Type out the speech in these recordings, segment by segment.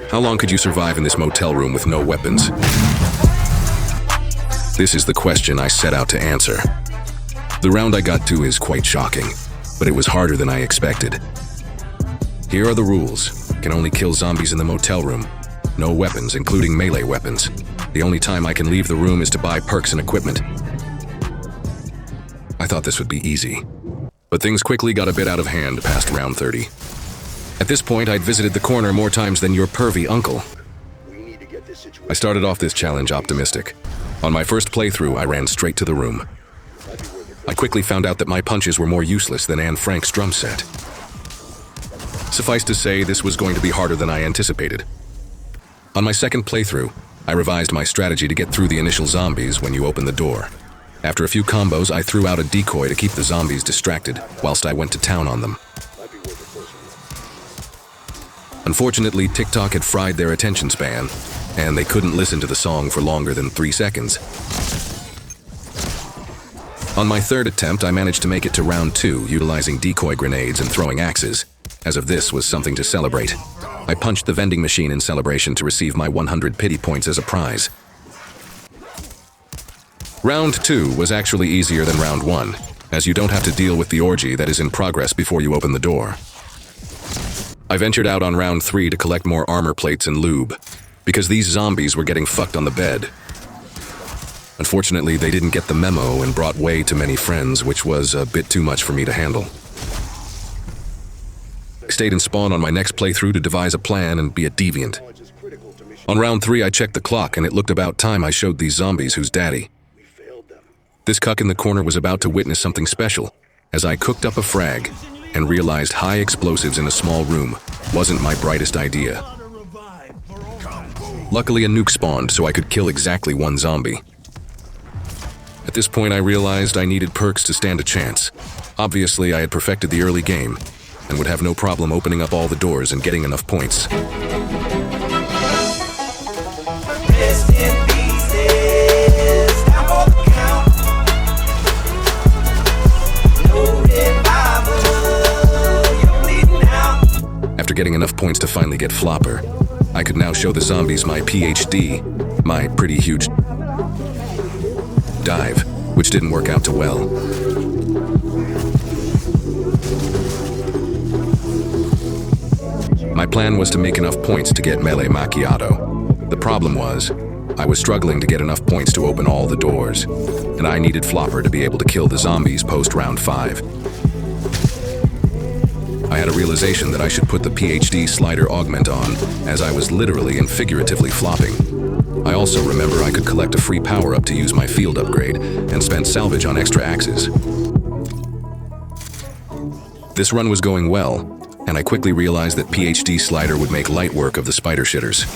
How long could you survive in this motel room with no weapons? This is the question I set out to answer. The round I got to is quite shocking, but it was harder than I expected. Here are the rules. Can only kill zombies in the motel room. No weapons, including melee weapons. The only time I can leave the room is to buy perks and equipment. I thought this would be easy, but things quickly got a bit out of hand past round 30. At this point, I'd visited the corner more times than your pervy uncle. I started off this challenge optimistic. On my first playthrough, I ran straight to the room. I quickly found out that my punches were more useless than Anne Frank's drum set. Suffice to say, this was going to be harder than I anticipated. On my second playthrough, I revised my strategy to get through the initial zombies when you open the door. After a few combos, I threw out a decoy to keep the zombies distracted, whilst I went to town on them. Unfortunately, TikTok had fried their attention span, and they couldn't listen to the song for longer than 3 seconds. On my third attempt, I managed to make it to round 2, utilizing decoy grenades and throwing axes, as if this was something to celebrate. I punched the vending machine in celebration to receive my 100 pity points as a prize. Round 2 was actually easier than round 1, as you don't have to deal with the orgy that is in progress before you open the door. I ventured out on round 3 to collect more armor plates and lube, because these zombies were getting fucked on the bed. Unfortunately, they didn't get the memo and brought way too many friends, which was a bit too much for me to handle. I stayed in spawn on my next playthrough to devise a plan and be a deviant. On round 3, I checked the clock, and it looked about time I showed these zombies who's daddy. This cuck in the corner was about to witness something special, as I cooked up a frag and realized high explosives in a small room wasn't my brightest idea. Luckily, a nuke spawned so I could kill exactly one zombie. At this point, I realized I needed perks to stand a chance. Obviously, I had perfected the early game and would have no problem opening up all the doors and getting enough points. After getting enough points to finally get Flopper, I could now show the zombies my PhD, my pretty huge dive, which didn't work out too well. My plan was to make enough points to get melee macchiato. The problem was, I was struggling to get enough points to open all the doors, and I needed Flopper to be able to kill the zombies post round 5. I had a realization that I should put the PhD slider augment on, as I was literally and figuratively flopping. I also remember I could collect a free power-up to use my field upgrade, and spent salvage on extra axes. This run was going well, and I quickly realized that PhD slider would make light work of the spider shitters.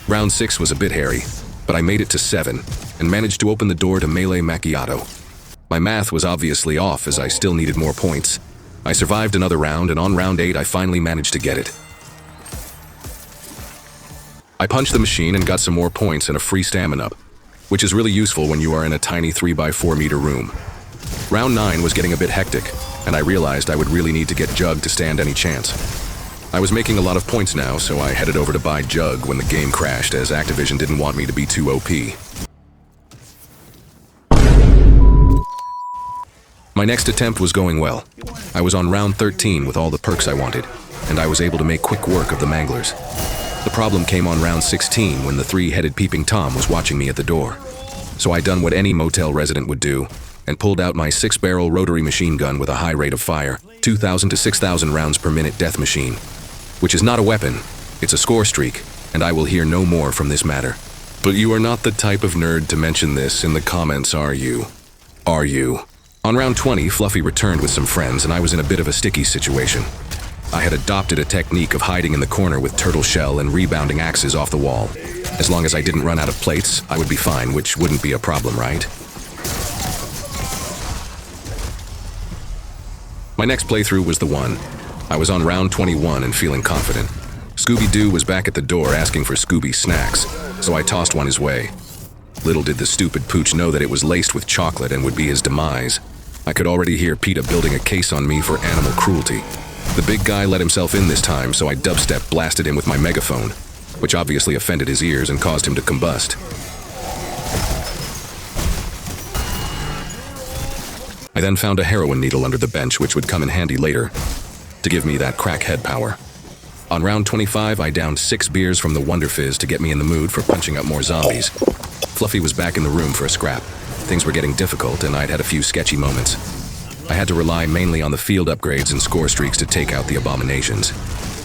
Round 6 was a bit hairy, but I made it to 7, and managed to open the door to melee macchiato. My math was obviously off, as I still needed more points. I survived another round, and on round 8 I finally managed to get it. I punched the machine and got some more points and a free stamina up, which is really useful when you are in a tiny 3x4 meter room. Round 9 was getting a bit hectic, and I realized I would really need to get Jug to stand any chance. I was making a lot of points now, so I headed over to buy Jug when the game crashed, as Activision didn't want me to be too OP. My next attempt was going well. I was on round 13 with all the perks I wanted, and I was able to make quick work of the manglers. The problem came on round 16 when the 3-headed peeping Tom was watching me at the door. So I done what any motel resident would do, and pulled out my 6-barrel rotary machine gun with a high rate of fire, 2,000 to 6,000 rounds per minute death machine. Which is not a weapon, it's a score streak, and I will hear no more from this matter. But you are not the type of nerd to mention this in the comments, are you? Are you? On round 20, Fluffy returned with some friends, and I was in a bit of a sticky situation. I had adopted a technique of hiding in the corner with turtle shell and rebounding axes off the wall. As long as I didn't run out of plates, I would be fine, which wouldn't be a problem, right? My next playthrough was the one. I was on round 21 and feeling confident. Scooby-Doo was back at the door asking for Scooby snacks, so I tossed one his way. Little did the stupid pooch know that it was laced with chocolate and would be his demise. I could already hear PETA building a case on me for animal cruelty. The big guy let himself in this time, so I dubstep blasted him with my megaphone, which obviously offended his ears and caused him to combust. I then found a heroin needle under the bench, which would come in handy later to give me that crackhead power. On round 25, I downed 6 beers from the Wonder Fizz to get me in the mood for punching up more zombies. Fluffy was back in the room for a scrap. Things were getting difficult, and I'd had a few sketchy moments. I had to rely mainly on the field upgrades and score streaks to take out the abominations.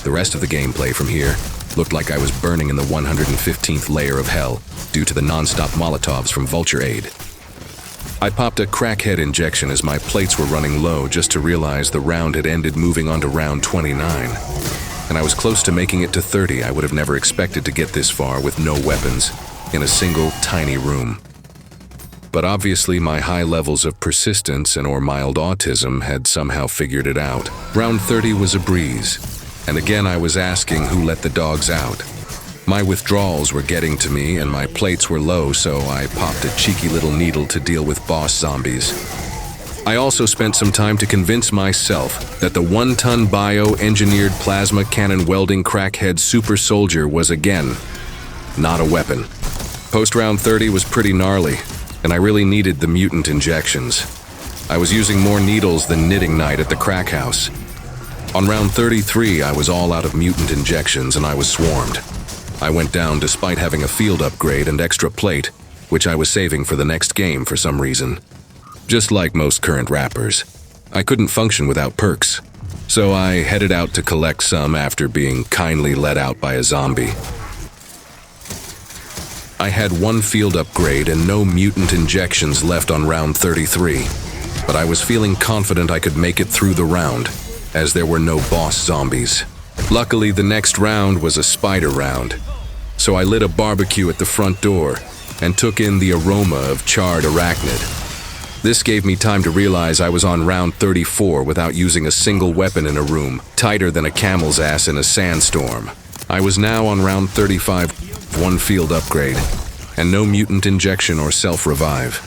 The rest of the gameplay from here looked like I was burning in the 115th layer of hell due to the non-stop Molotovs from Vulture Aid. I popped a crackhead injection as my plates were running low just to realize the round had ended, moving on to round 29. And I was close to making it to 30. I would have never expected to get this far with no weapons in a single tiny room. But obviously my high levels of persistence and/or mild autism had somehow figured it out. Round 30 was a breeze, and again I was asking who let the dogs out. My withdrawals were getting to me and my plates were low, so I popped a cheeky little needle to deal with boss zombies. I also spent some time to convince myself that the 1-ton bio-engineered plasma cannon welding crackhead super soldier was again not a weapon. Post-round 30 was pretty gnarly, and I really needed the mutant injections. I was using more needles than knitting night at the crack house. On round 33, I was all out of mutant injections and I was swarmed. I went down despite having a field upgrade and extra plate, which I was saving for the next game for some reason. Just like most current rappers, I couldn't function without perks, so I headed out to collect some after being kindly let out by a zombie. I had 1 field upgrade and no mutant injections left on round 33, but I was feeling confident I could make it through the round, as there were no boss zombies. Luckily, the next round was a spider round, so I lit a barbecue at the front door and took in the aroma of charred arachnid. This gave me time to realize I was on round 34 without using a single weapon in a room tighter than a camel's ass in a sandstorm. I was now on round 35, 1 field upgrade, and no mutant injection or self-revive.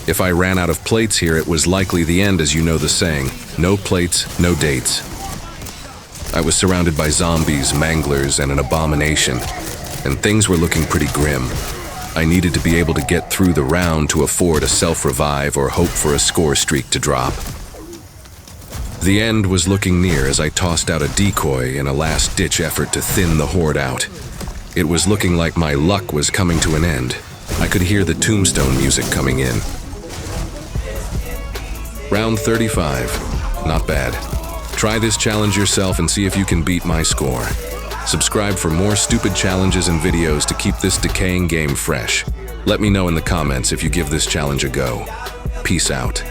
If I ran out of plates here, it was likely the end, as you know the saying, no plates, no dates. I was surrounded by zombies, manglers, and an abomination, and things were looking pretty grim. I needed to be able to get through the round to afford a self-revive or hope for a score streak to drop. The end was looking near as I tossed out a decoy in a last-ditch effort to thin the horde out. It was looking like my luck was coming to an end. I could hear the tombstone music coming in. Round 35. Not bad. Try this challenge yourself and see if you can beat my score. Subscribe for more stupid challenges and videos to keep this decaying game fresh. Let me know in the comments if you give this challenge a go. Peace out.